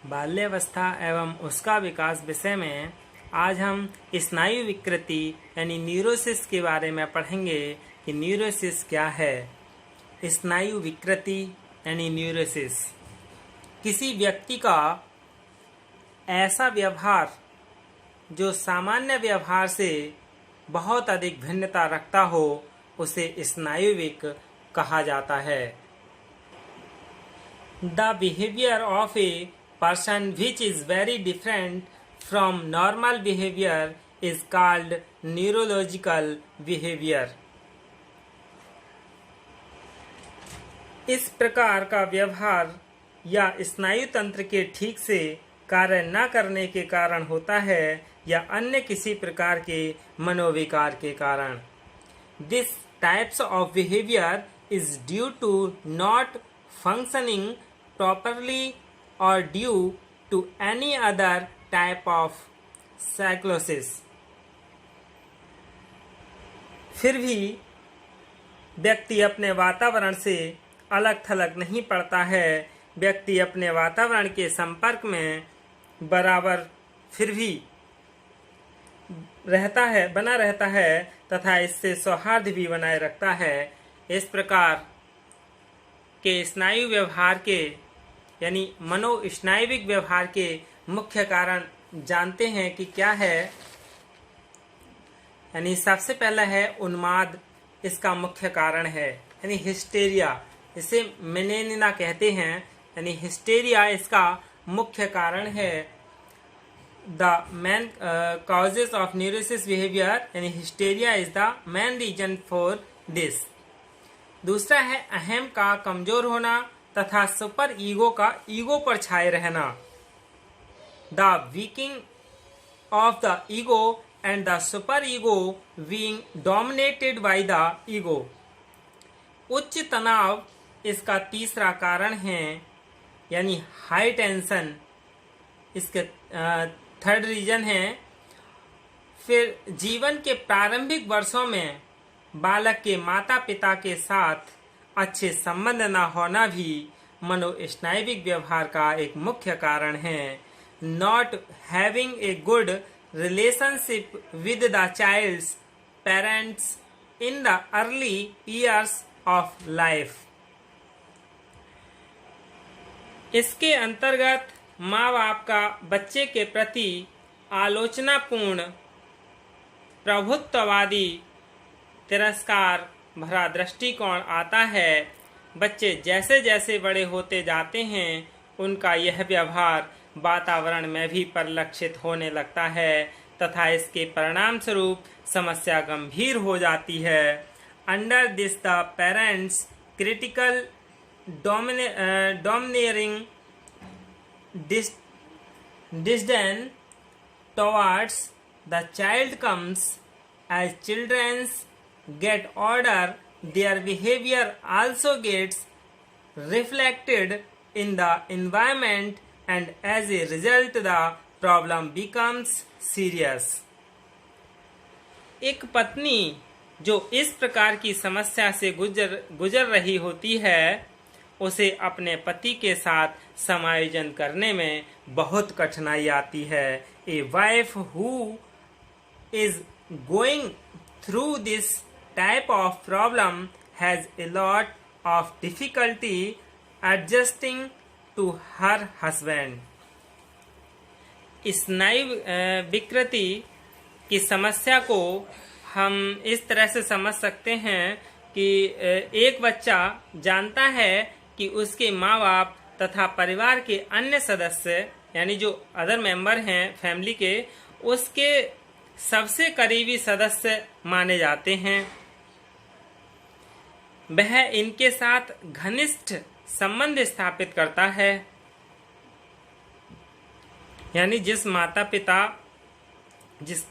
बाल्यावस्था एवं उसका विकास विषय में आज हम स्नायु विकृति यानी न्यूरोसिस के बारे में पढ़ेंगे कि न्यूरोसिस क्या है। स्नायु विकृति यानी न्यूरोसिस किसी व्यक्ति का ऐसा व्यवहार जो सामान्य व्यवहार से बहुत अधिक भिन्नता रखता हो, उसे स्नायुविक कहा जाता है। The behavior of a person which is very different from normal behavior is called neurological behavior. इस प्रकार का व्यवहार या स्नायु तंत्र के ठीक से कार्य न करने के कारण होता है या अन्य किसी प्रकार के मनोविकार के कारण। This types of behavior is due to not functioning properly or due to any other type of psychosis. फिर भी व्यक्ति अपने वातावरण से अलग थलग नहीं पड़ता है। व्यक्ति अपने वातावरण के संपर्क में बराबर फिर भी बना रहता है तथा इससे सौहार्द भी बनाए रखता है। इस प्रकार के स्नायु व्यवहार के यानी मनोस्नायुविक व्यवहार के मुख्य कारण जानते हैं कि क्या है। यानी सबसे पहला है उन्माद, इसका मुख्य कारण है यानी हिस्टेरिया, इसे मेनेनिना कहते हैं यानी हिस्टेरिया इसका मुख्य कारण है। The main causes of neurosis behavior यानी hysteria is the main reason for this. दूसरा है अहम का कमजोर होना तथा सुपर ईगो का ईगो पर छाए रहना। The weakening of the ego and the super ego being dominated by the ego. उच्च तनाव इसका तीसरा कारण है यानी हाई टेंशन इसके थर्ड रीजन है। फिर जीवन के प्रारंभिक वर्षों में बालक के माता पिता के साथ अच्छे संबंध न होना भी मनोस्नायुविक व्यवहार का एक मुख्य कारण है। Not having a good relationship with the child's parents in the early years of life. इसके अंतर्गत माँ बाप का बच्चे के प्रति आलोचनापूर्ण प्रभुत्ववादी तिरस्कार भरा दृष्टिकोण आता है। बच्चे जैसे जैसे बड़े होते जाते हैं उनका यह व्यवहार वातावरण में भी परिलक्षित होने लगता है तथा इसके परिणाम स्वरूप समस्या गंभीर हो जाती है। Under this the parents critical domineering disdain towards the child comes. As children get older, their behavior also gets reflected in the environment, and as a result the problem becomes serious. एक पत्नी जो इस प्रकार की समस्या से गुजर रही होती है उसे अपने पति के साथ समायोजन करने में बहुत कठिनाई आती है। A wife who is going through this type of problem has a lot of difficulty adjusting to her husband. स्नायु विकृति की समस्या को हम इस तरह से समझ सकते हैं कि एक बच्चा जानता है कि उसके माँ बाप तथा परिवार के अन्य सदस्य यानी जो अदर मेंबर हैं फैमिली के, उसके सबसे करीबी सदस्य माने जाते हैं। वह इनके साथ घनिष्ठ संबंध स्थापित करता है। यानी जिस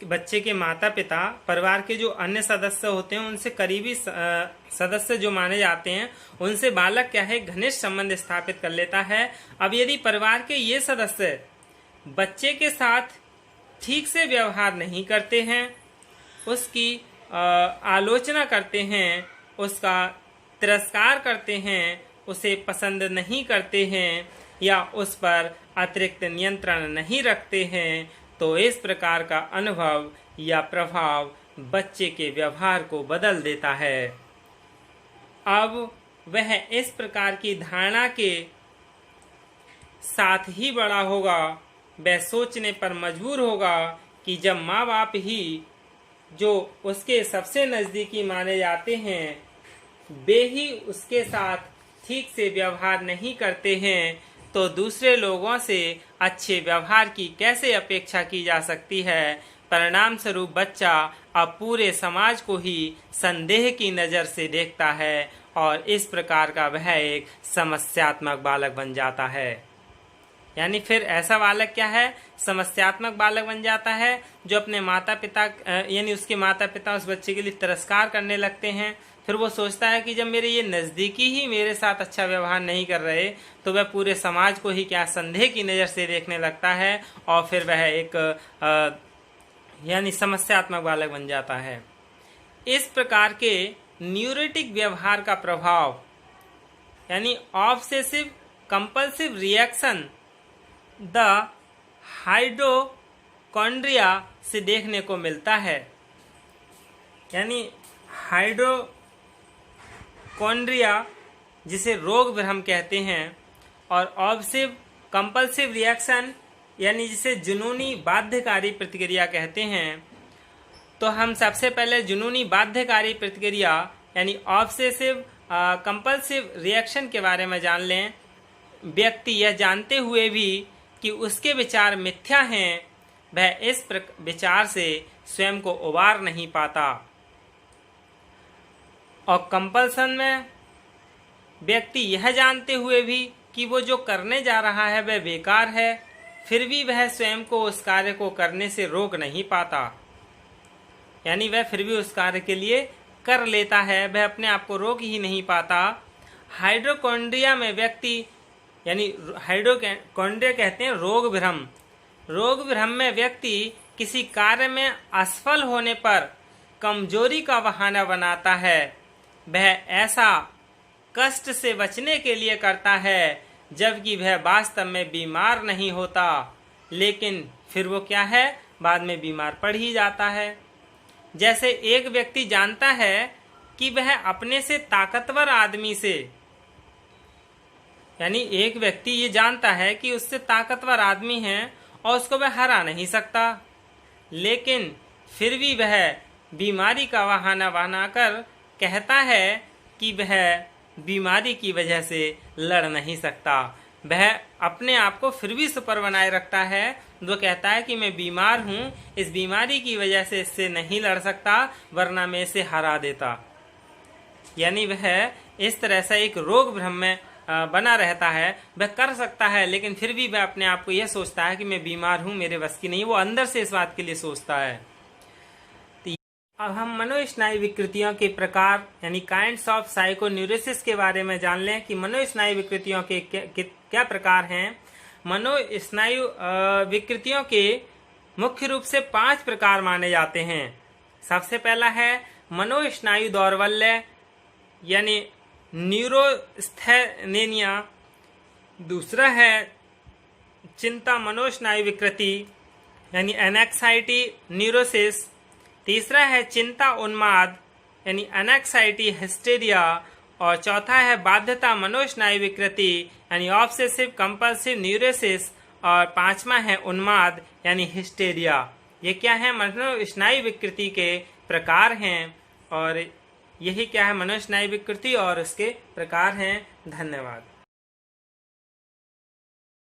बच्चे के माता पिता परिवार के जो अन्य सदस्य होते हैं उनसे करीबी सदस्य जो माने जाते हैं उनसे बालक क्या है घनिष्ठ संबंध स्थापित कर लेता है। अब यदि परिवार के ये सदस्य बच्चे के साथ ठीक से व्यवहार नहीं करते हैं, उसकी आलोचना करते हैं, उसका तिरस्कार करते हैं, उसे पसंद नहीं करते हैं या उस पर अतिरिक्त नियंत्रण नहीं रखते हैं, तो इस प्रकार का अनुभव या प्रभाव बच्चे के व्यवहार को बदल देता है। अब वह इस प्रकार की धारणा के साथ ही बड़ा होगा। वह सोचने पर मजबूर होगा कि जब माँ बाप ही जो उसके सबसे नज़दीकी माने जाते हैं वे ही उसके साथ ठीक से व्यवहार नहीं करते हैं, तो दूसरे लोगों से अच्छे व्यवहार की कैसे अपेक्षा की जा सकती है। परिणाम स्वरूप बच्चा अब पूरे समाज को ही संदेह की नज़र से देखता है और इस प्रकार का वह एक समस्यात्मक बालक बन जाता है। यानी फिर ऐसा बालक क्या है, समस्यात्मक बालक बन जाता है, जो अपने माता पिता यानी उसके माता पिता उस बच्चे के लिए तिरस्कार करने लगते हैं। फिर वो सोचता है कि जब मेरे ये नज़दीकी ही मेरे साथ अच्छा व्यवहार नहीं कर रहे, तो वह पूरे समाज को ही क्या संदेह की नज़र से देखने लगता है और फिर वह एक यानी समस्यात्मक बालक बन जाता है। इस प्रकार के न्यूरोटिक व्यवहार का प्रभाव यानी ऑब्सेसिव कंपल्सिव रिएक्शन द हाइड्रोकॉन्ड्रिया से देखने को मिलता है। यानी हाइड्रोकॉन्ड्रिया जिसे रोग भ्रम कहते हैं और ऑब्सेसिव कंपल्सिव रिएक्शन यानी जिसे जुनूनी बाध्यकारी प्रतिक्रिया कहते हैं। तो हम सबसे पहले जुनूनी बाध्यकारी प्रतिक्रिया यानी ऑब्सेसिव कंपल्सिव रिएक्शन के बारे में जान लें। व्यक्ति यह जानते हुए भी कि उसके विचार मिथ्या हैं, वह इस विचार से स्वयं को उबार नहीं पाता। और कंपल्सन में व्यक्ति यह जानते हुए भी कि वो जो करने जा रहा है वह बेकार है, फिर भी वह स्वयं को उस कार्य को करने से रोक नहीं पाता। यानी वह फिर भी उस कार्य के लिए कर लेता है, वह अपने आप को रोक ही नहीं पाता। हाइड्रोकॉन्ड्रिया में व्यक्ति यानी हाइड्रोकॉन्ड्रिया कहते हैं रोग भ्रम। रोग भ्रम में व्यक्ति किसी कार्य में असफल होने पर कमजोरी का बहाना बनाता है। वह ऐसा कष्ट से बचने के लिए करता है, जबकि वह वास्तव में बीमार नहीं होता, लेकिन फिर वो क्या है, बाद में बीमार पड़ ही जाता है। जैसे एक व्यक्ति जानता है कि वह अपने से ताकतवर आदमी से यानी एक व्यक्ति ये जानता है कि उससे ताकतवर आदमी है और उसको वह हरा नहीं सकता, लेकिन फिर भी वह बीमारी का बहाना बनाकर कहता है कि वह बीमारी की वजह से लड़ नहीं सकता। वह अपने आप को फिर भी सुपर बनाए रखता है। वो कहता है कि मैं बीमार हूँ, इस बीमारी की वजह से इससे नहीं लड़ सकता, वरना मैं इसे हरा देता। यानी वह इस तरह से एक रोग भ्रम में बना रहता है। वह कर सकता है, लेकिन फिर भी वह अपने आप को यह सोचता है कि मैं बीमार हूँ, मेरे बस की नहीं। वो अंदर से इस बात के लिए सोचता है। अब हम मनोस्नायु विकृतियों के प्रकार यानी काइंड्स ऑफ साइकोन्यूरोसिस के बारे में जान लें कि मनोस्नायु विकृतियों के क्या प्रकार हैं। मनोस्नायु विकृतियों के मुख्य रूप से 5 प्रकार माने जाते हैं। सबसे पहला है मनोस्नायु दौर्बल्य यानी न्यूरोस्थेनिया। दूसरा है चिंता मनोस्नायु विकृति यानी एनेक्साइटी न्यूरोसिस। तीसरा है चिंता उन्माद यानी एनेक्साइटी हिस्टेरिया। और चौथा है बाध्यता मनोस्नायु विकृति यानी ऑब्सेसिव कंपल्सिव न्यूरोसिस। और 5वां है उन्माद यानी हिस्टेरिया। ये क्या है, मनोस्नायु विकृति के प्रकार हैं और यही क्या है मनोस्नायु विकृति और उसके प्रकार हैं। धन्यवाद।